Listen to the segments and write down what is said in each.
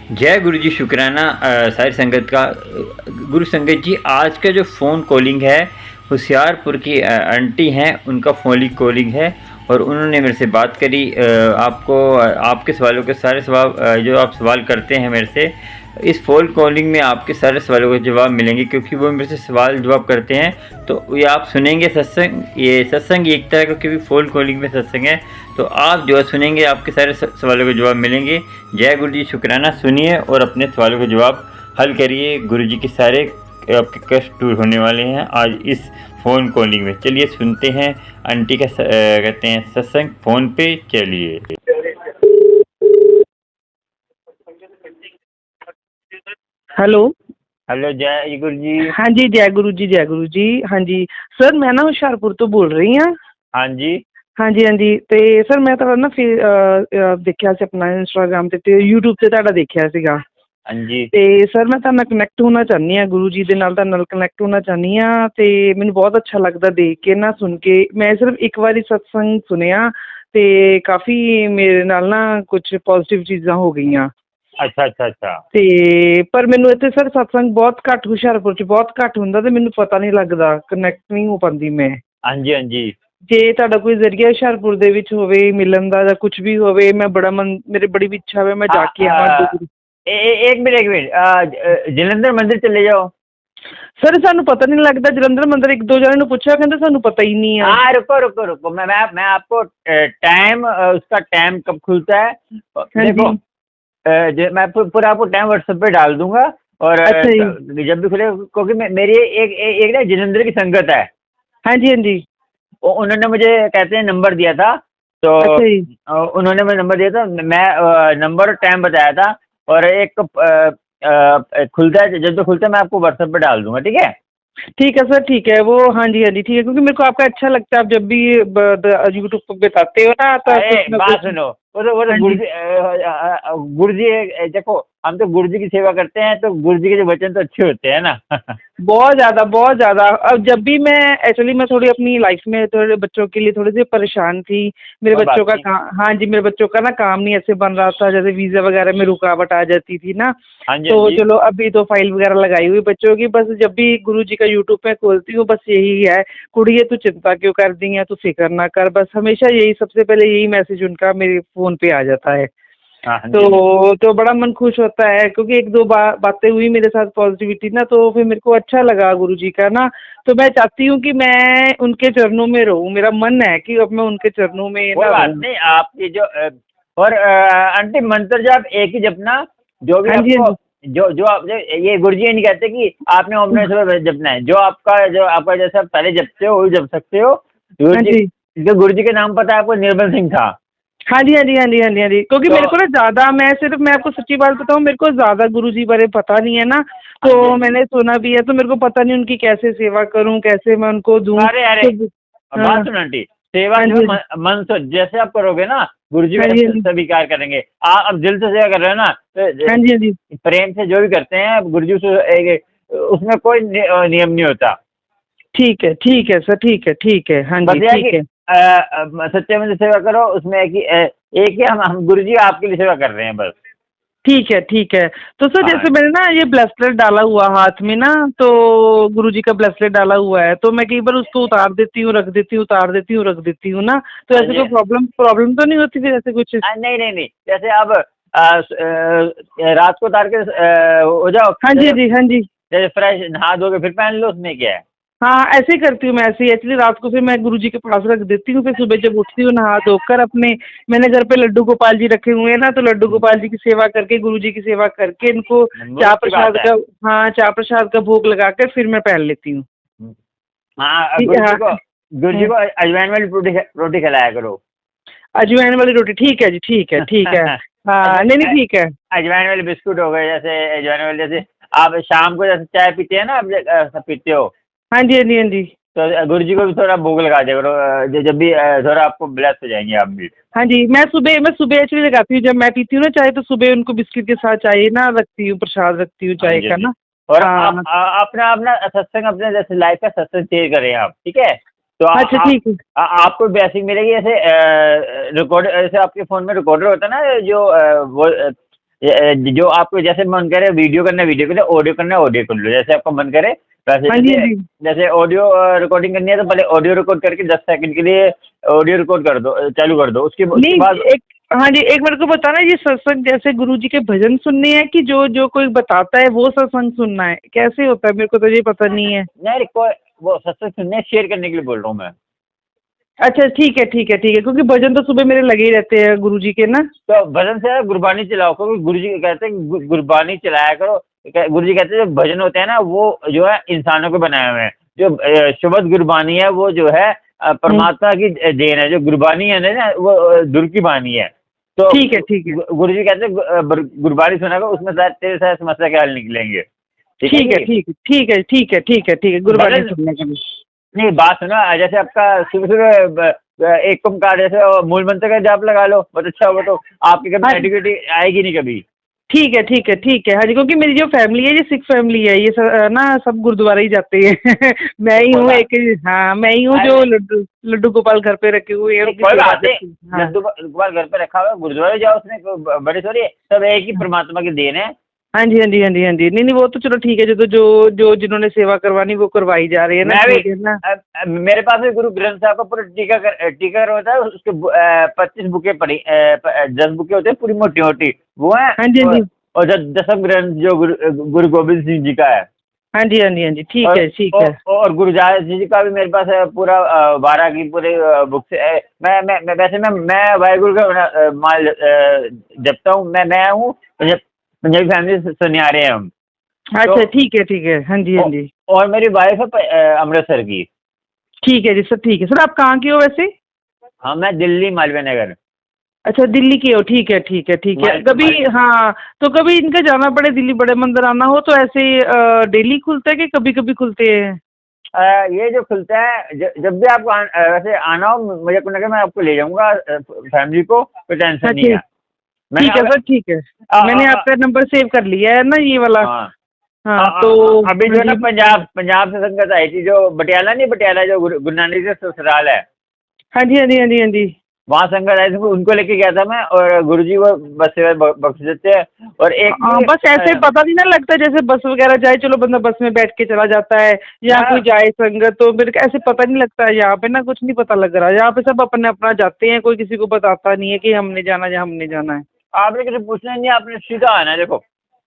जय गुरु जी, शुक्राना सारी संगत का। गुरु संगत जी, आज का जो फ़ोन कॉलिंग है, होशियारपुर की आंटी हैं, उनका फ़ोन कॉलिंग है और उन्होंने मेरे से बात करी। आपको आपके सवालों के सारे सवाल जो आप सवाल करते हैं मेरे से, इस फ़ोन कॉलिंग में आपके सारे सवालों के जवाब मिलेंगे, क्योंकि वो मेरे से सवाल जवाब करते हैं। तो ये आप सुनेंगे सत्संग, ये सत्संग एक तरह का, क्योंकि फ़ोन कॉलिंग में सत्संग है। तो आप जो है सुनेंगे, आपके सारे सवालों के जवाब मिलेंगे। जय गुरु जी, शुक्राना। सुनिए और अपने सवालों के जवाब हल करिए। गुरु जी के सारे आपके कष्ट दूर होने वाले हैं आज इस फ़ोन कॉलिंग में। चलिए सुनते हैं आंटी का कहते हैं सत्संग फ़ोन पे। चलिए। हेलो। हेलो, जय गुरु जी। हाँ जी, जय गुरु जी, जय गुरु जी। हाँ जी सर, मैं ना ਹੁਸ਼ਿਆਰਪੁਰ ਤੋਂ ਬੋਲ ਰਹੀ ਹਾਂ। हाँ जी। ਹਾਂਜੀ ਹਾਂਜੀ, ਤੇ ਸਰ ਮੈਂ ਤੁਹਾਡਾ ਨਾ ਫਿਰ ਦੇਖਿਆ ਸੀ ਆਪਣਾ ਇੰਸਟਾਗ੍ਰਾਮ ਤੇ YouTube ਤੇ ਤੁਹਾਡਾ ਦੇਖਿਆ ਸੀਗਾ। हाँ जी। ਤੇ ਸਰ ਮੈਂ ਤੁਹਾਡੇ ਨਾਲ ਕਨੈਕਟ ਹੋਣਾ ਚਾਹੁੰਦੀ ਹਾਂ, ਗੁਰੂ ਜੀ ਦੇ ਨਾਲ ਤੁਹਾਡੇ ਨਾਲ ਕਨੈਕਟ ਹੋਣਾ ਚਾਹੁੰਦੀ ਹਾਂ। ਤੇ ਮੈਨੂੰ ਬਹੁਤ ਅੱਛਾ ਲੱਗਦਾ ਦੇਖ ਕੇ ਨਾ, ਸੁਣ ਕੇ। ਮੈਂ ਸਿਰਫ ਇੱਕ ਵਾਰੀ ਸਤਸੰਗ ਸੁਣਿਆ ਤੇ ਕਾਫੀ ਮੇਰੇ ਨਾਲ ਨਾ ਕੁਝ ਪੋਜ਼ਿਟਿਵ ਚੀਜ਼ਾਂ ਹੋ ਗਈਆਂ। अच्छा अच्छा अच्छा। ਤੇ ਪਰ ਮੈਨੂੰ ਇੱਥੇ ਸਰ ਸਤਸੰਗ ਬਹੁਤ ਘੱਟ, ਹੁਸ਼ਿਆਰਪੁਰ 'ਚ ਬਹੁਤ ਘੱਟ ਹੁੰਦਾ ਤੇ ਮੈਨੂੰ ਪਤਾ ਨਹੀਂ ਲੱਗਦਾ, ਕਨੈਕਟ ਨਹੀਂ ਹੋ ਪਾਉਂਦੀ ਮੈਂ। हाँ जी हाँ जी। ਜੇ ਤੁਹਾਡਾ ਕੋਈ ਜ਼ਰੀਆ ਹੁਸ਼ਿਆਰਪੁਰ ਦੇ ਵਿੱਚ ਹੋਵੇ ਮਿਲਣ ਦਾ ਜਾਂ ਕੁਝ ਵੀ ਹੋਵੇ, ਮੈਂ ਬੜਾ ਮੇਰੇ ਬੜੀ ਵੀ ਇੱਛਾ ਹੋਵੇ ਮੈਂ ਜਾ ਕੇ ਆਵਾਂ ਗੁਰੂ। एक मिनट एक मिनट, जलंधर मंदिर चले जाओ। ਸਰ ਸਾਨੂੰ ਪਤਾ ਨਹੀਂ ਲੱਗਦਾ जलंधर मंदिर, एक दो जने ਨੂੰ ਪੁੱਛਿਆ, ਕਹਿੰਦੇ ਸਾਨੂੰ ਪਤਾ ਹੀ नहीं है। हाँ, रुको रुको रुको, मैं आपको टाइम, उसका टाइम कब खुलता है हाँ देखो। जी। मैं पूरा आपको टाइम व्हाट्सएप पे डाल दूंगा। और अच्छा जी। जब भी खुले, क्योंकि मेरी एक ना जलंधर की संगत है। हाँ जी हाँ जी। उन्होंने मुझे कहते हैं नंबर दिया था। तो अच्छा जी। उन्होंने मुझे नंबर दिया था, मैं नंबर और टाइम बताया था। और एक खुलता है, जब तो खुलता है मैं आपको व्हाट्सएप पे डाल दूंगा, ठीक है। ठीक है सर, ठीक है। वो हाँ जी हाँ जी, ठीक है, क्योंकि मेरे को आपका अच्छा लगता है, आप जब भी यूट्यूब पर बताते हो ना तो अरे कुछ ना बात कुछ। सुनो, वो तो हाँ गुरु जी। जी, गुरु जी देखो, हम तो गुरु जी की सेवा करते हैं, तो गुरु जी के जो वचन तो अच्छे होते हैं ना। बहुत ज़्यादा बहुत ज़्यादा। अब जब भी मैं एक्चुअली मैं थोड़ी अपनी लाइफ में थोड़े बच्चों के लिए थोड़ी सी परेशान थी। मेरे कोई बात बच्चों का नहीं। काम, हाँ जी, मेरे बच्चों का ना काम नहीं ऐसे बन रहा था, जैसे वीज़ा वगैरह में रुकावट आ जाती थी ना। हाँ जी हाँ तो जी। चलो अभी तो फाइल वगैरह लगाई हुई बच्चों की, बस जब भी गुरु जी का यूट्यूब पे खोलती हूँ बस यही है, कुड़िए तू चिंता क्यों कर दी है, तू फिक्र ना कर, बस हमेशा यही, सबसे पहले यही मैसेज उनका मेरे फ़ोन पे आ जाता है। हाँ हाँ जी हाँ जी। तो बड़ा मन खुश होता है, क्योंकि एक दो बातें हुई मेरे साथ पॉजिटिविटी ना, तो फिर मेरे को अच्छा लगा गुरु जी का ना। तो मैं चाहती हूँ कि मैं उनके चरणों में रहूँ, मेरा मन है कि अब मैं उनके चरणों में कोई ना बात रहूँ। नहीं, आपकी जो और आंटी, मंत्र जो आप एक ही जपना, जो भी हाँ जी हाँ आपको, जी। जो जो आप ये गुरु जी ये नहीं कहते कि आपने ओम नमः शिवाय जपना है। जो आपका जैसा पहले जपते हो वही जप सकते हो। हाँ जी। गुरु जी के नाम पता है आपको, निर्मल सिंह था। हाँ जी हाँ जी हाँ जी हाँ जी हाँ जी, क्योंकि तो मेरे को ना ज़्यादा, मैं आपको सच्ची बात बताऊँ, मेरे को ज़्यादा गुरु जी बारे पता नहीं है ना। हाँ जी तो हाँ जी। मैंने सुना भी है, तो मेरे को पता नहीं उनकी कैसे सेवा करूँ, कैसे मैं उनको दूँ अरे अरे, तो। हाँ। बात सुन आंटी, सेवा हाँ जो जी मन से जैसे आप करोगे ना, गुरु जी हाँ जी हाँ वैसे जी स्वीकार करेंगे। आप अब दिल से सेवा कर रहे हो ना, हाँ तो जी हाँ जी। प्रेम से जो भी करते हैं गुरु जी उसमें कोई नियम नहीं होता। ठीक है सर, ठीक है, ठीक है। हाँ बस जी, ये है कि ठीक है। सच्चे मन से सेवा करो, उसमें है कि एक ही हम गुरु जी आपके लिए सेवा कर रहे हैं बस। ठीक है, ठीक है। तो सर हाँ जैसे मैंने ना ये ब्रेसलेट डाला हुआ हाथ में ना, तो गुरुजी का ब्रेसलेट डाला हुआ है, तो मैं कई बार उसको उतार देती हूँ, रख देती हूँ, उतार देती हूँ, रख देती हूँ ना, तो हाँ ऐसे जी। कोई प्रॉब्लम प्रॉब्लम तो नहीं होती फिर ऐसे कुछ? नहीं नहीं नहीं, जैसे आप रात को उतार के हो जाओ, हाँ जी, जैसे हाँ जी, हाँ जी। जैसे फ्रेश नहा धोके फिर पहन लो, उसमें क्या है। हाँ, ऐसे ही करती हूँ मैं, ऐसे ही एक्चुअली रात को फिर मैं गुरुजी के पास रख देती हूँ, फिर सुबह जब उठती हूँ नहा धोकर अपने, मैंने घर पे लड्डू गोपाल जी रखे हुए हैं ना, तो लड्डू गोपाल जी की सेवा करके, गुरुजी की सेवा करके, इनको बहुत चाह अच्छी बात प्रसाद है। का, हाँ, चाह प्रसाद का भोग लगाकर फिर मैं पहन लेती हूँ। हाँ, ठीक है, हाँ। गुरु जी हाँ। को अजवाइन वाली रोटी रोटी खिलाया करो। अजवाइन वाली रोटी, ठीक है जी, ठीक है, ठीक है। हाँ, नहीं, नहीं, ठीक है। अजवाइन वाले बिस्कुट हो गए, जैसे अजवाइन वाले, जैसे आप शाम को जैसे चाय पीते हैं ना, आप पीते हो, हाँ जी, हाँ जी, हाँ जी। तो गुरु जी को भी थोड़ा भोग लगा दिया करो। जब भी थोड़ा आपको ब्लेस हो जाएंगे आप भी। हाँ जी, मैं सुबह एक्चुअली लगाती हूँ, जब मैं पीती हूँ ना चाय, तो सुबह उनको बिस्किट के साथ चाय ना रखती हूँ, प्रसाद रखती हूँ हाँ चाय जी हाँ का जी। ना। और आप हाँ। अपना अपना सत्संग, अपने जैसे लाइफ का सत्संग शेयर करें आप, ठीक है। तो अच्छा, ठीक है। आपको ब्लेसिंग मिलेगी, जैसे रिकॉर्ड, जैसे आपके फ़ोन में रिकॉर्डर होता है ना, जो वो जो आपको जैसे मन करे वीडियो करना है वीडियो कर लो, ऑडियो करना है ऑडियो कर लो, जैसे आपका मन करे वैसे। हाँ जी, हाँ जैसे जी। जैसे ऑडियो रिकॉर्डिंग करनी है तो पहले ऑडियो रिकॉर्ड करके 10 सेकंड के लिए ऑडियो रिकॉर्ड कर दो, चालू कर दो, उसके नहीं, बाद। एक, हाँ जी, एक मेरे को बताना, ये सत्संग जैसे गुरु जी के भजन सुनने हैं कि जो जो कोई बताता है वो सत्संग सुनना है, कैसे होता है? मेरे को तो ये पता नहीं है। नहीं कोई वो सत्संग सुनने शेयर करने के लिए बोल रहा हूँ मैं। अच्छा ठीक है, ठीक है, ठीक है, क्योंकि भजन तो सुबह मेरे लगे ही रहते हैं गुरु जी के ना। तो भजन से गुरबानी चलाओ, क्योंकि गुरु जी कहते हैं गुरबानी चलाया करो। गुरु जी कहते हैं जो भजन होते हैं ना वो जो है इंसानों को बनाए हुए हैं। जो शुबद गुरबानी है वो जो है परमात्मा की देन है। जो गुरबानी है ना वो दुर की बानी है। तो ठीक है, ठीक है, गुरु जी कहते हैं गुरबानी सुना करो, उसमें तेरे सारे समस्या के हल निकलेंगे। ठीक है ठीक है, जी। ठीक है, ठीक है, ठीक है, ठीक है, ठीक है, गुरबानी भजन सुनने के लिए। नहीं, बात सुनो, जैसे आपका सुबह सुबह एक ओमकार जैसे मूल मंत्र का जाप लगा लो, बहुत अच्छा होगा। तो आपकी कभी हाँ, नेगेटिविटी आएगी नहीं कभी। ठीक है, ठीक है, ठीक है, हाँ जी, क्योंकि मेरी जो फैमिली है ये सिख फैमिली है, ये ना सब गुरुद्वारा ही जाते हैं। मैं ही कोई हूँ बात एक, हाँ मैं ही हूँ जो अरे लड्डू लड्डू गोपाल घर पे रखे हुए हैं, नहीं, उनकी कोई सेवा बात करती हूँ। नहीं, हाँ, लड्डू गोपाल घर पे रखा हुआ है, गुरुद्वारे जाओ, उसमें कोई बड़ी सॉरी है, सब एक ही परमात्मा की देन है। हाँ जी, हाँ जी, हाँ जी, हाँ जी, नहीं नहीं, वो तो चलो ठीक है, जो तो जो जो जिन्होंने सेवा करवानी वो करवाई जा रही है ना, मैं भी ठीक है ना। मेरे पास भी गुरु ग्रंथ साहब का पूरा टीका होता है, उसके 25 बुकें पड़ी, 10 बुकें होते हैं पूरी मोटी मोटी, वो है। हाँ जी, हाँ जी, और दसम ग्रंथ जो गुरु गोविंद सिंह जी का है। हाँ जी, हाँ जी, हाँ जी, ठीक और है, ठीक है। और गुरुदास जी का भी मेरे पास है पूरा 12 की पूरे बुक से मैं वैसे मैं वाहेगुरु का माल जपता हूँ। मैं हूँ पंजाबी फैमिली से सुनियारे हैं हम। तो अच्छा ठीक है, ठीक है, हाँ जी, हाँ जी, और मेरी वाइफ है अमृतसर की। ठीक है जी सर, ठीक है सर, आप कहाँ के हो वैसे? हाँ, मैं दिल्ली मालवीय नगर। अच्छा दिल्ली के हो, ठीक है, ठीक है, ठीक है, कभी हाँ, तो कभी इनका जाना पड़े दिल्ली बड़े मंदिर आना हो तो ऐसे डेली खुलता है कि कभी कभी खुलते हैं? ये जो खुलता है जब भी आपको वैसे आना हो मुझे को लगा, मैं आपको ले जाऊंगा फैमिली को, कोई टेंशन नहीं अच्छा है। ठीक है सर, ठीक है, मैंने आपका नंबर सेव कर लिया है ना ये वाला। हाँ हाँ तो अभी जो हाँ है ना जी, पंजाब से संगत आई थी, जो बटियाला नहीं, बटियाला जो गुरु नानक देव ससुराल है, हाँ जी, हाँ जी, हाँ जी, हाँ जी, वहाँ संगत आई थी, उनको लेके गया था मैं। और गुरुजी वो बस सेवा बख्श देते हैं। और एक हाँ, बस ऐसे पता नहीं ना लगता, जैसे बस वगैरह जाए, चलो बंदा बस में बैठ के चला जाता है, या कोई जाए संगत, तो मेरे को ऐसे पता नहीं लगता है। यहाँ पे ना कुछ नहीं पता लग रहा, यहाँ पे सब अपने अपना जाते हैं, कोई किसी को बताता नहीं है कि हमने जाना या हमने जाना है। आपने किसी पूछना नहीं, आपने सीधा आना है। देखो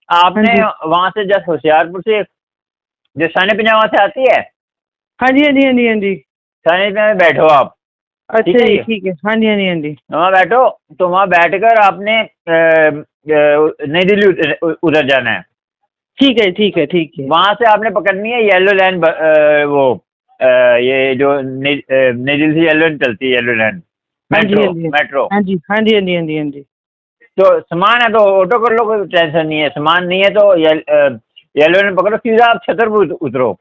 हाँ आपने जी, वहाँ से जस्ट होशियारपुर से जो साने पंजाब से आती है, हाँ जी, हाँ जी, हाँ जी, हाँ जी, साने पंजाब में बैठो आप। ठीक अच्छा है जी, जी, ठीक है, हाँ जी, हाँ जी, हाँ जी, वहाँ बैठो। तो वहाँ बैठकर आपने नई दिल्ली उधर जाना है। ठीक है, ठीक है, ठीक है, वहाँ से आपने पकड़नी है येलो लाइन, वो ये जो नई दिल्ली से येलो लाइन चलती है, येलो लाइन हाँ जी, मेट्रो हाँ जी, मेट्रो। हाँ जी, हाँ जी, हाँ जी, हाँ जी, हाँ जी, तो सामान है तो ऑटो कर लो, कोई टेंशन नहीं है। सामान नहीं है तो येलो लाइन पकड़ो, सीधा आप छतरपुर उतरो।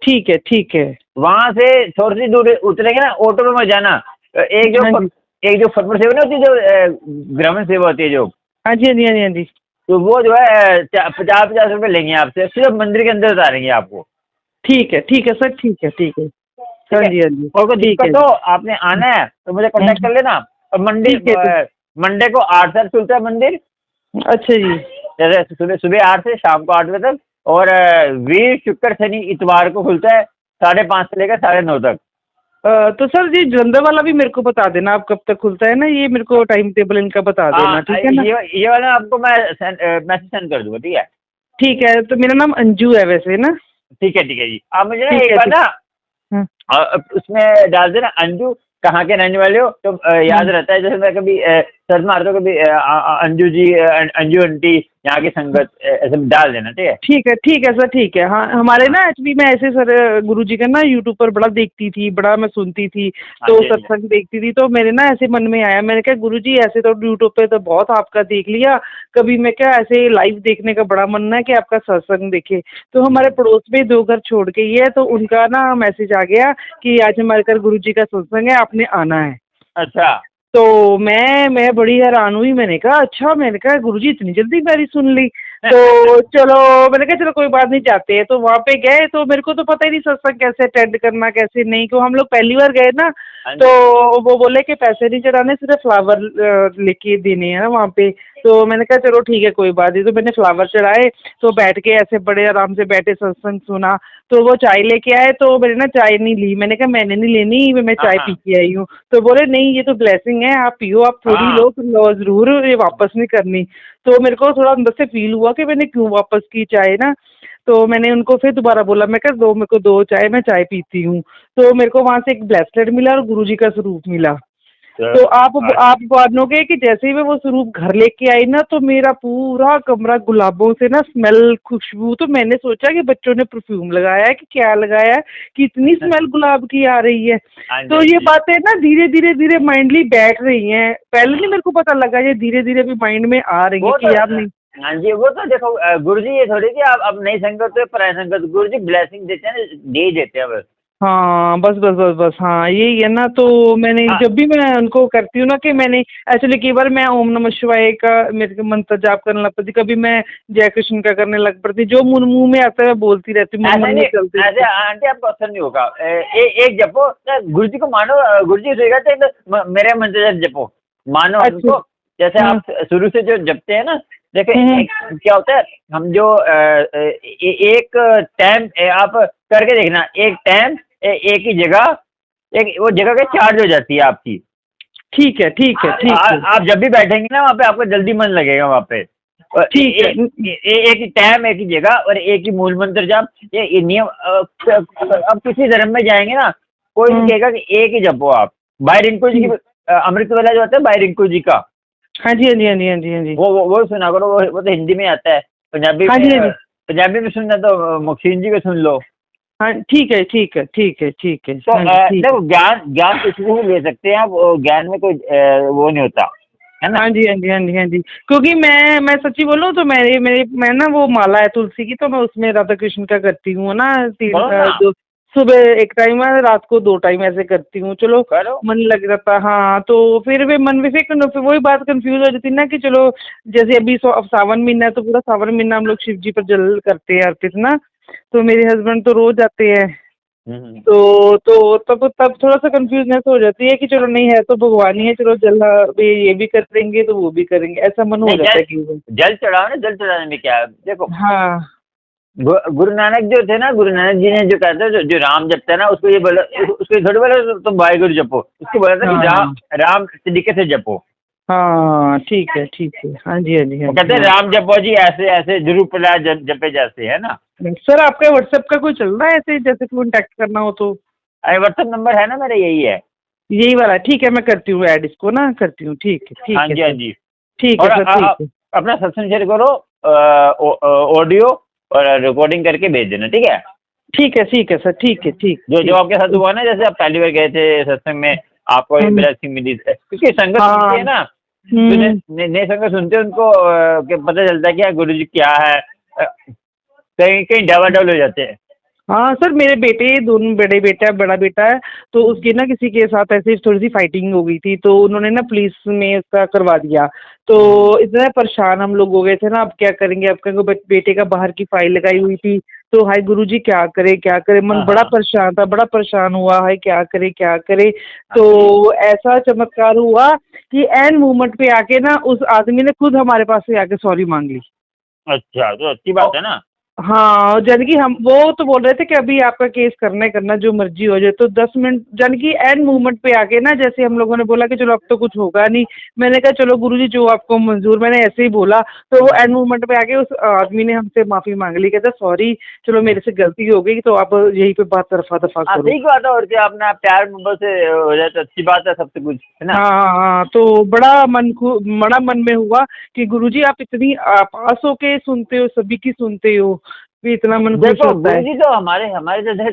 ठीक है, ठीक है, वहां से थोड़ी सी दूर उतरेंगे ना, ऑटो में मत जाना। हाँ जी, एक जो फुटबॉल सेवा नहीं होती, जो ग्रामीण सेवा होती है जो, हाँ जी, हाँ जी, हाँ जी, हाँ जी, तो वो जो है 50-50 रुपये लेंगे आपसे, सिर्फ मंदिर के अंदर उतारेंगे आपको। ठीक है सर, ठीक है, ठीक है, ठीक हाँ है। जी, हाँ जी, और कोई ठीक है, दिक्कत हो आपने आना है तो मुझे हाँ कांटेक्ट जी, कर लेना। और ठीक है, ठीक, मंडे को 8 से खुलता है मंदिर, अच्छा जी, जैसे सुबह सुबह 8 से शाम को 8 बजे तक। और वीर शुक्र शनि इतवार को खुलता है 5:30 से लेकर 9:30 तक। तो सर जी जलंधर वाला भी मेरे को बता देना, आप कब तक खुलता है ना, ये मेरे को टाइम टेबल इनका बता देना, हाँ, ठीक है ना। ये वाला आपको मैं मैसेज सेंड कर दूंगा, ठीक है। ठीक है, तो मेरा नाम अंजू है वैसे ना। ठीक है, ठीक है जी। आप मुझे ना ठीक एक है, बार ठीक, ना हाँ, उसमें डाल देना अंजू कहाँ के रहने वाले हो, तो याद रहता है। जैसे मैं कभी सर्च मारता हूँ, कभी अंजू जी, अंजू आंटी, यहाँ की संगत, ऐसे डाल देना, ठीक है। ठीक है सर, ठीक है, हाँ हमारे ना एक्चुअली मैं ऐसे सर गुरु जी का ना यूट्यूब पर बड़ा देखती थी, बड़ा मैं सुनती थी, हाँ तो जी, हाँ जी। सत्संग देखती थी, तो मेरे ना ऐसे मन में आया, मैंने कहा गुरु जी ऐसे तो यूट्यूब पे तो बहुत आपका देख लिया, कभी मैं क्या ऐसे लाइव देखने का बड़ा मन है कि आपका सत्संग देखे। तो हमारे पड़ोस में 2 घर छोड़ के ही है, तो उनका ना मैसेज आ गया कि आज हमारे घर गुरु जी का सत्संग है, आपने आना है। अच्छा। तो मैं बड़ी हैरान हुई, मैंने कहा अच्छा, मैंने कहा गुरुजी इतनी जल्दी मेरी सुन ली। तो चलो मैंने कहा चलो कोई बात नहीं, जाते हैं। तो वहाँ पे गए तो मेरे को तो पता ही नहीं सत्संग कैसे अटेंड करना कैसे नहीं, क्यों हम लोग पहली बार गए ना, हाँ जी। तो वो बोले कि पैसे नहीं चढ़ाने, सिर्फ फ्लावर लेके देने हैं ना वहाँ पे। तो मैंने कहा चलो ठीक है कोई बात नहीं, तो मैंने फ्लावर चढ़ाए, तो बैठ के ऐसे बड़े आराम से बैठे सत्संग सुना। तो वो चाय लेके आए, तो मैंने ना चाय नहीं ली, मैंने कहा मैंने नहीं लेनी, मैं हाँ चाय हाँ पी के आई हूँ। तो बोले नहीं ये तो ब्लेसिंग है, आप पियो, आप थोड़ी हाँ। लो, फिर लो जरूर, ये वापस नहीं करनी। तो मेरे को थोड़ा अंदर से फील हुआ कि मैंने क्यों वापस की चाय ना। तो मैंने उनको फिर दोबारा बोला, मैं कहा दो मेरे को, दो चाय, मैं चाय पीती हूँ। तो मेरे को वहाँ से एक ब्रेसलेट मिला और गुरुजी का स्वरूप मिला। तो आप मानोगे कि जैसे ही मैं वो स्वरूप घर लेके आई ना, तो मेरा पूरा कमरा गुलाबों से ना स्मेल, खुशबू। तो मैंने सोचा कि बच्चों ने परफ्यूम लगाया है कि क्या लगाया है कि इतनी स्मेल गुलाब की आ रही है। हाँ जी, तो हाँ ये जी। बातें ना धीरे धीरे धीरे माइंडली बैठ रही हैं, पहले नहीं मेरे को पता लगा, ये धीरे धीरे भी माइंड में आ रही है वो तो कि यार नहीं। हाँ जी, वो तो देखो गुरु जी ये थोड़ी कि आप नई संगत हो पराई संगत, गुरु जी ब्लेसिंग देते हैं ना, दे ही देते हैं बस। हाँ बस बस बस बस, हाँ यही है ना। तो मैंने हाँ जब भी मैं उनको करती हूँ ना कि मैंने एक्चुअली कई बार मैं ओम नमः शिवाय का मेरे को मंत्र जाप करने लग पड़ती, कभी मैं जय कृष्ण का करने लग पड़ती, जो मुंह में आता है बोलती रहती हूँ, मन ऐसा मन में नहीं, चलती ऐसे रहती। आंटी आपको असर नहीं होगा। एक जपो तो गुरु जी को मानो, गुरु जी रहेगा तो मेरे मंत्र जैसे जपो, मानो अच्छा। हमको। जैसे हाँ। आप शुरू से जो जपते हैं ना, देखो हम्म। एक क्या होता है, हम जो एक टाइम आप करके देखना, एक टाइम एक ही जगह, एक वो जगह के चार्ज हो जाती है आपकी। ठीक है ठीक है ठीक है आप जब भी बैठेंगे ना वहाँ पे, आपको जल्दी मन लगेगा वहाँ पे। और ठीक है। एक ही टाइम, एक ही जगह और एक ही मूल मंत्र जाप। ये नियम अब किसी धर्म में जाएंगे ना, कोई नहीं हम्म, कहेगा कि एक ही जपो आप। भाई रिंकू जी की ठीक। अमृत वाला जो होता है, भाई रिंकू जी का, हाँ जी हाँ जी हाँ जी हाँ जी हाँ जी वो सुना करो। वो तो हिंदी में आता है। पंजाबी हाँ में, जी हाँ जी। पंजाबी में सुनना तो मुखिन जी को सुन लो। हाँ ठीक है ठीक है ठीक है ठीक है, तो हाँ जी ठीक है। देखो ज्ञान ज्ञान किसी से भी ले सकते हैं आप, ज्ञान में कोई वो नहीं होता है ना। हाँ जी हाँ जी हाँ जी हाँ जी। क्योंकि मैं सच्ची बोलूँ तो मेरे मेरे मैं ना वो माला है तुलसी की, तो मैं उसमें राधा कृष्ण का करती हूँ ना, तीन करो ना, दो, सुबह एक टाइम है, रात को दो टाइम ऐसे करती हूँ। चलो करो। मन लग जाता, हाँ। तो फिर वे मन में फिर वही बात कंफ्यूज हो जाती ना कि चलो, जैसे अभी अब सावन महीना है, तो पूरा सावन महीना हम लोग शिव जी पर जल करते हैं अर्पित ना। तो मेरे हस्बैंड तो रोज आते हैं। तो तब थोड़ा सा कंफ्यूजनेस हो जाती है कि चलो नहीं है तो भगवान ही है, चलो जल भी ये भी करेंगे तो वो भी करेंगे, ऐसा मन हो नहीं, जाता है कई बार। जल चढ़ाओ ना, जल चढ़ाने में क्या है देखो। हाँ गुरु नानक जो थे ना, गुरु नानक जी ने जो कहते हैं, जो राम जपता है ना, उसको ये बोला, उसको ये थोड़ी बोला तुम वाहिगुरु जपो, उसको बोला था कि हाँ राम तरीके से जपो। हाँ ठीक है ठीक है, हाँ जी हाँ जी हाँ वो जी कहते हैं हाँ। राम जपो जी, ऐसे ऐसे जरूर पला जपे जैसे, है ना। सर आपका व्हाट्सएप का कोई चल रहा है ऐसे, जैसे कॉन्टैक्ट करना हो तो? अरे व्हाट्सएप नंबर है ना मेरा, यही है। यही वाला ठीक है, मैं करती हूँ ऐड इसको ना, करती हूँ, ठीक है हाँ ठीक है जी, हाँ सर। जी। ठीक है और सर ठीक है। अपना सत्संग शेयर करो, ऑडियो और रिकॉर्डिंग करके भेज देना, ठीक है। ठीक है सर, ठीक है ठीक जो जो ठीक। आपके साथ हुआ ना, जैसे आप पहली बार गए थे सत्संग में, आपको ये हम्म, ब्लेसिंग मिली, क्योंकि संगत हाँ। सुनती है ना, जो हम्म। नए संगत सुनते हैं उनको के पता चलता है कि यार गुरु जी क्या है। कहीं कहीं डवाडोल हो जाते हैं। हाँ सर, मेरे बेटे दोनों, बड़े बेटा है, बड़ा बेटा है, तो उसकी ना किसी के साथ ऐसे थोड़ी सी फाइटिंग हो गई थी, तो उन्होंने ना पुलिस में उसका करवा दिया। तो इतना परेशान हम लोग हो गए थे ना, अब क्या करेंगे, अब कहेंगे बेटे का बाहर की फाइल लगाई हुई थी। तो हाय गुरुजी क्या करे क्या करे, मन हाँ बड़ा हाँ परेशान था, बड़ा परेशान हुआ, हाय क्या करे क्या करे। हाँ तो जी। ऐसा चमत्कार हुआ कि एन मोमेंट पे आके ना उस आदमी ने खुद हमारे पास से आके सॉरी मांग ली। अच्छा, तो अच्छी बात है ना। हाँ, जानी कि हम वो तो बोल रहे थे कि अभी आपका केस करना है, करना जो मर्जी हो जाए, तो 10 मिनट जानी कि एंड मूवमेंट पे आके ना, जैसे हम लोगों ने बोला कि चलो अब तो कुछ होगा नहीं, मैंने कहा चलो गुरुजी जो आपको मंजूर, मैंने ऐसे ही बोला। तो वो एंड मूवमेंट पे आके उस आदमी ने हमसे माफी मांग ली, कहता सॉरी, चलो मेरे से गलती हो गई, तो आप यहीं पे बात रफा दफा हाँ, करो। ठीक बात है, और क्या, अपना प्यार मोहब्बत से हो जाए तो अच्छी बात है, सबसे कुछ है ना। हाँ हाँ हाँ, तो बड़ा मन में हुआ कि गुरुजी आप इतनी पास होके सुनते हो, सभी की सुनते हो, भी इतना मन खुश देखो होता गुरु है। जी तो हमारे हमारे जैसे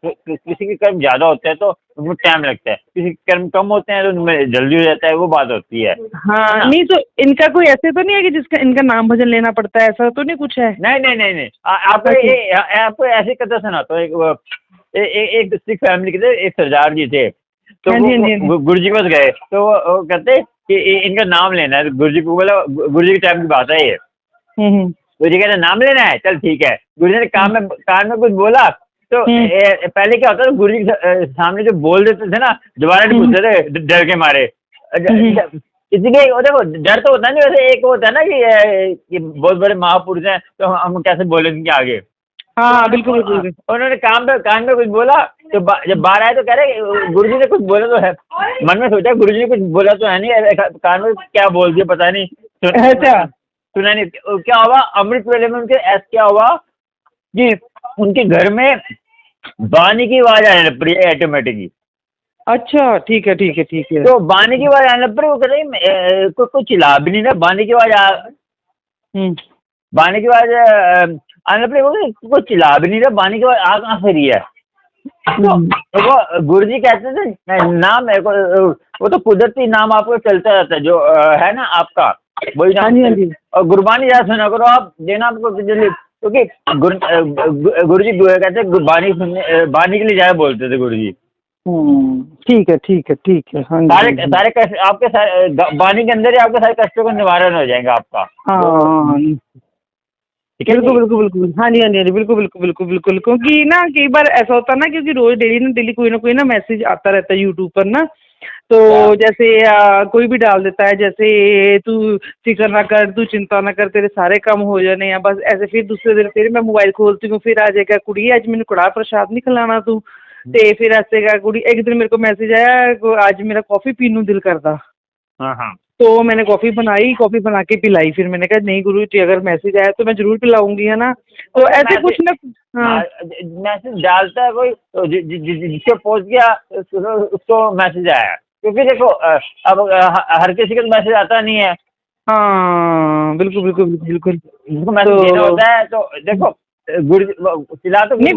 किसी के कर्म ज्यादा होते हैं तो उनमें टाइम लगता है, किसी के कर्म कम होते हैं तो उनमें जल्दी हो जाता है, वो बात होती है हाँ, ना। नहीं तो इनका कोई ऐसे तो नहीं है कि जिसका इनका नाम भजन लेना पड़ता है, ऐसा तो नहीं कुछ है? नहीं नहीं नहीं नहीं, आपको अच्छा। आपको ऐसी कथा सुनाता हूँ। एक सिख फैमिली के थे, एक सरदार जी थे। तो हाँ जी हाँ जी हाँ जी। वो गुरु जी के पास गए, तो वो कहते कि इनका नाम लेना है। गुरु जी को बोला, गुरु जी के टाइम की बात है ये। हम्म गुरु जी कहते नाम लेना है, चल ठीक है। गुरु जी ने कान में कुछ बोला, तो पहले क्या होता था, गुरुजी के सामने जो बोल देते थे ना, दोबारा नहीं पूछते थे डर के मारे। इसलिए वो देखो डर तो होता नहीं, वैसे एक होता है ना कि बहुत बड़े महापुरुष हैं तो हम कैसे बोले उनके आगे। हाँ बिल्कुल बिल्कुल। उन्होंने कान में कुछ बोला तो जब बाहर आए तो कह रहे गुरुजी ने कुछ बोला तो है। मन में सोचा गुरुजी ने कुछ बोला तो है नहीं, कान में क्या बोल दिया पता नहीं, अच्छा सुना नहीं। क्या हुआ अमृत वेले में उनके ऐसा क्या हुआ कि उनके घर में बानी की आवाज आने लग पड़ी ऑटोमेटिकली। अच्छा ठीक है ठीक है ठीक है। तो बानी की आवाज आने लग पड़ी, वो कह रही कोई चिल्ला भी नहीं ना, बानी की आवाज बानी की आवाज आने लग पड़ी, वो कोई चिल्ला भी नहीं रहा, बानी की आवाज आ कहाँ से रही है। तो वो गुरुजी कहते थे नाम मेरे को, वो तो कुदरती नाम आपको चलता रहता है जो है ना आपका, वही नाम। और गुरबानी याद सुना करो आप, देना आपको जल्दी, क्योंकि गुरुजी कहते हैं बानी सुनने, बानी के लिए जाए बोलते थे गुरुजी। ठीक है ठीक है ठीक है। हाँ सारे कष्ट आपके सारे बानी के अंदर ही आपके सारे कष्टों का निवारण हो जाएगा आपका। हाँ बिल्कुल बिल्कुल बिल्कुल। हाँ जी हाँ जी बिल्कुल बिल्कुल बिल्कुल बिल्कुल। क्योंकि ना कई बार ऐसा होता है ना, क्योंकि रोज डेली कोई ना मैसेज आता रहता है यूट्यूब पर ना, तो जैसे कोई भी डाल देता है जैसे तू फिक्र ना कर, तू चिंता ना कर, तेरे सारे काम हो जाने हैं बस ऐसे। फिर दूसरे दिन फिर मैं मोबाइल खोलती हूँ, फिर आ जाएगा कुड़ी आज मैंने कड़ा प्रसाद नहीं खिलाना तू, ते फिर ऐसे का कुड़ी। एक दिन मेरे को मैसेज आया आज मेरा कॉफी पीनू दिल करता। हाँ हाँ। तो मैंने कॉफी बनाई, कॉफी बना के पिलाई। फिर मैंने कहा नहीं गुरु जी अगर मैसेज आया तो मैं जरूर पिलाऊंगी, है ना। तो ऐसे कुछ ना मैसेज डालता है कोई तो जिसको पहुंच गया उसको मैसेज आया, क्योंकि देखो अब हर किसी का मैसेज आता नहीं है। हाँ बिल्कुल बिल्कुल बिल्कुल। जिसको मैसेज देना होता है तो देखो गुरु सिला तो नहीं,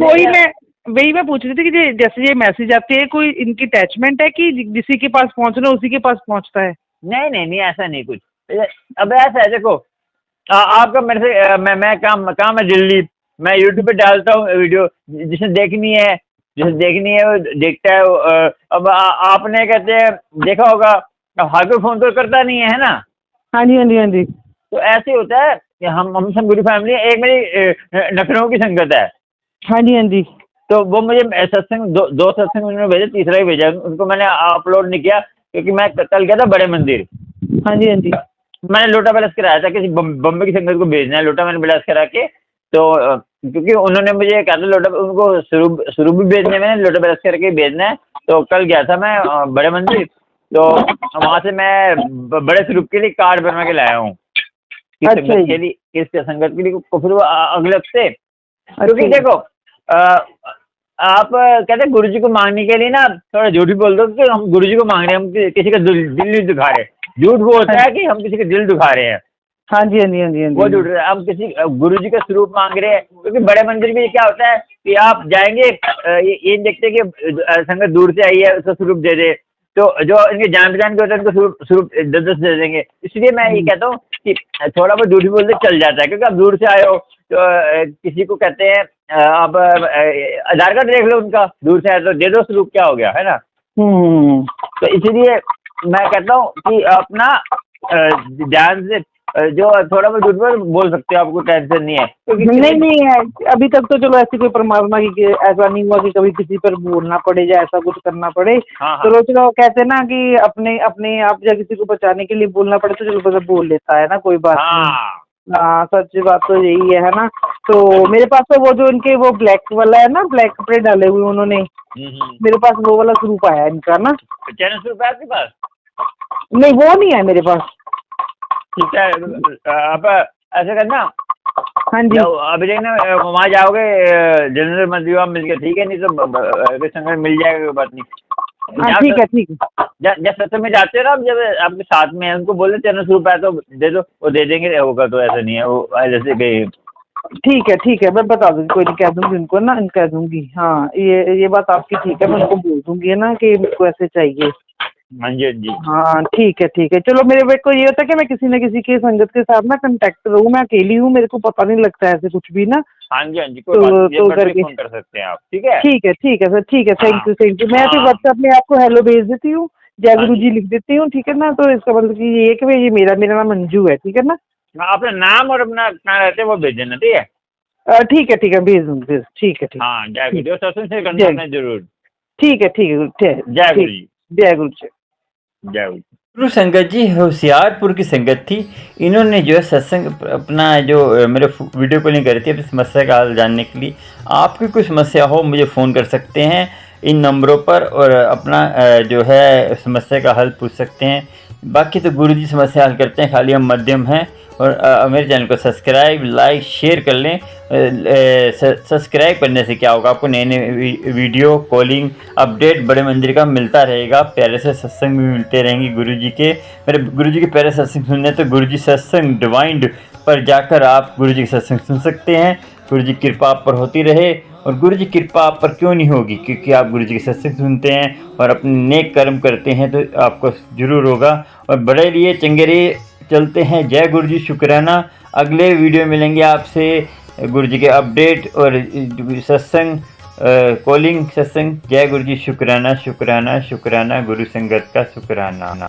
वही मैं पूछ रही थी कि जैसे ये मैसेज आते हैं कोई इनकी अटैचमेंट है कि जिसी के पास पहुंचना उसी के पास पहुंचता है। नहीं ऐसा नहीं कुछ। अब ऐसा है देखो आपका मेरे से मैं काम है दिल्ली, मैं यूट्यूब पे डालता हूँ वीडियो, जिसे देखनी है वो देखता है। अब आपने कहते हैं देखा होगा हर कोई फोन तो करता नहीं है ना। हाँ जी हाँ जी हाँ जी। तो ऐसे होता है कि हम सब पूरी फैमिली, एक मेरी लखनऊ की संगत है। हाँ जी हाँ जी। तो वो मुझे सत्संग दो सत्संग उन्होंने भेजे, तीसरा ही भेजा, उनको मैंने अपलोड नहीं किया क्योंकि मैं कल गया था बड़े मंदिर। हाँ जी हाँ जी। मैंने लोटा बैलेंस कराया था, किसी बम्बे की संगत को भेजना है लोटा, मैंने बैलेंस करा के। तो क्योंकि उन्होंने मुझे कहा था लोटा उनको स्वरूप भी भेजने में, लोटा बैलेंस करके भेजना है। तो कल गया था मैं बड़े मंदिर, तो वहाँ से मैं बड़े स्वरूप के लिए कार्ड बनवा के लाया हूँ संगत के लिए, किस संगत के लिए। फिर वो अगले हफ्ते, क्योंकि देखो आप कहते हैं गुरुजी को मांगने के लिए ना थोड़ा झूठ भी बोल दो कि हम गुरुजी को मांग रहे हैं, हम किसी का दिल नहीं दुखा रहे। झूठ वो होता है कि हम किसी का दिल दुखा रहे हैं। हाँ जी हाँ जी हाँ जी। वो झूठ है, हम किसी गुरुजी का स्वरूप मांग रहे हैं। क्योंकि बड़े मंदिर में क्या होता है कि आप जाएंगे ये देखते कि संगत दूर से आई है उसका स्वरूप दे दे, तो जो इनके जान पहचान के होते हैं उनको स्वरूप 10 दे देंगे। इसलिए मैं ये कहता हूँ कि थोड़ा बहुत झूठ भी बोलते चल जाता है, क्योंकि आप दूर से आए हो तो किसी को कहते हैं आप आधार कार्ड देख लो उनका, दूर से आए तो दे दो स्वरूप, क्या हो गया, है ना। तो इसलिए मैं कहता हूँ कि अपना ध्यान से जो थोड़ा बहुत झूठ बोल सकते हो, आपको टेंशन नहीं है। नहीं है अभी तक तो चलो ऐसी कोई परमात्मा की ऐसा नहीं हुआ कि कभी किसी पर बोलना पड़े या ऐसा कुछ करना पड़े। चलो कहते हैं ना कि अपने आप या किसी को बचाने के लिए बोलना पड़े तो चलो बस बोल लेता है ना, कोई बात नहीं। हाँ सच बात तो यही है ना। तो मेरे पास तो वो जो इनके वो ब्लैक वाला है ना, ब्लैक कपड़े डाले हुए उन्होंने, मेरे पास वो वाला स्वरूप आया इनका ना। चैनल स्वरूप है आपके पास? नहीं वो नहीं है मेरे पास। ठीक है, आप ऐसा करना। हाँ जी। अभी देखना वहाँ जाओगे जनरल मंदिर वहाँ मिल गया, ठीक है, नहीं तो संगत मिल जाएगा, कोई बात नहीं। हाँ ठीक है। जब सत्संग में जाते हो ना, जब आपके साथ में है उनको बोले चैनल स्वरूप है तो दे दो, वो दे देंगे, होगा तो ऐसा नहीं है वो जैसे कि। ठीक है मैं बता दूँगी, कोई नहीं, कह दूँगी उनको ना, कह दूँगी। हाँ ये बात आपकी ठीक है, मैं उनको बोल दूँगी है ना कि मेरे को ऐसे चाहिए। हाँ जी हाँ जी। हाँ ठीक है। चलो मेरे बेट को ये होता है कि मैं किसी न किसी के संगत के साथ ना कांटेक्ट रहूँ, मैं अकेली हूँ, मेरे को पता नहीं लगता है ऐसे कुछ भी ना। हाँ जी कोई बात नहीं, करके फोन कर सकते हैं आप। ठीक है सर, ठीक है, थैंक यू। मैं फिर व्हाट्सएप में आपको हेलो भेज देती हूँ, जय गुरु जी लिख देती हूँ, ठीक है ना। तो इसका मतलब कि ये है कि ये मेरा नाम मंजू है, ठीक है ना। अपना नाम और अपना कहाँ रहते हैं वो भेज देना, ठीक है। ठीक है भेज दूँगी ठीक है ठीक। हाँ जय गुरु जी, और सत्संग से करना जय। आपने जरूर। ठीक है ठीक। जय गुरु जी। जय गुरु जी। जय गुरु। गुरु संगत जी होशियारपुर की संगत थी। इन्होंने जो है सत्संग अपना जो मेरे वीडियो कॉलिंग करी थी अपनी समस्या का हल जानने के लिए। आपकी कोई समस्या हो मुझे फ़ोन कर सकते हैं इन नंबरों पर और अपना जो है समस्या का हल पूछ सकते हैं। बाकी तो गुरु जी समस्या हल करते हैं, खाली हम मध्यम हैं। और मेरे चैनल को सब्सक्राइब लाइक शेयर कर लें। सब्सक्राइब करने से क्या होगा, आपको नए नए वीडियो कॉलिंग अपडेट बड़े मंदिर का मिलता रहेगा। प्यारे से सत्संग भी मिलते रहेंगे गुरु जी के। मेरे गुरु जी के प्यारे सत्संग सुनने तो गुरु जी सत्संग डिवाइंड पर जाकर आप गुरु जी के सत्संग सुन सकते हैं। गुरु जी कृपा आप पर होती रहे। और गुरु जी कृपा आप पर क्यों नहीं होगी, क्योंकि आप गुरु जी के सत्संग सुनते हैं और अपने नेक कर्म करते हैं तो आपको जरूर होगा। और बड़े लिए चंगे रहिए, चलते हैं। जय गुरु जी, शुक्राना। अगले वीडियो मिलेंगे आपसे गुरु जी के अपडेट और सत्संग कॉलिंग सत्संग। जय गुरु जी, शुक्राना शुक्राना शुक्राना, गुरु संगत का शुक्राना।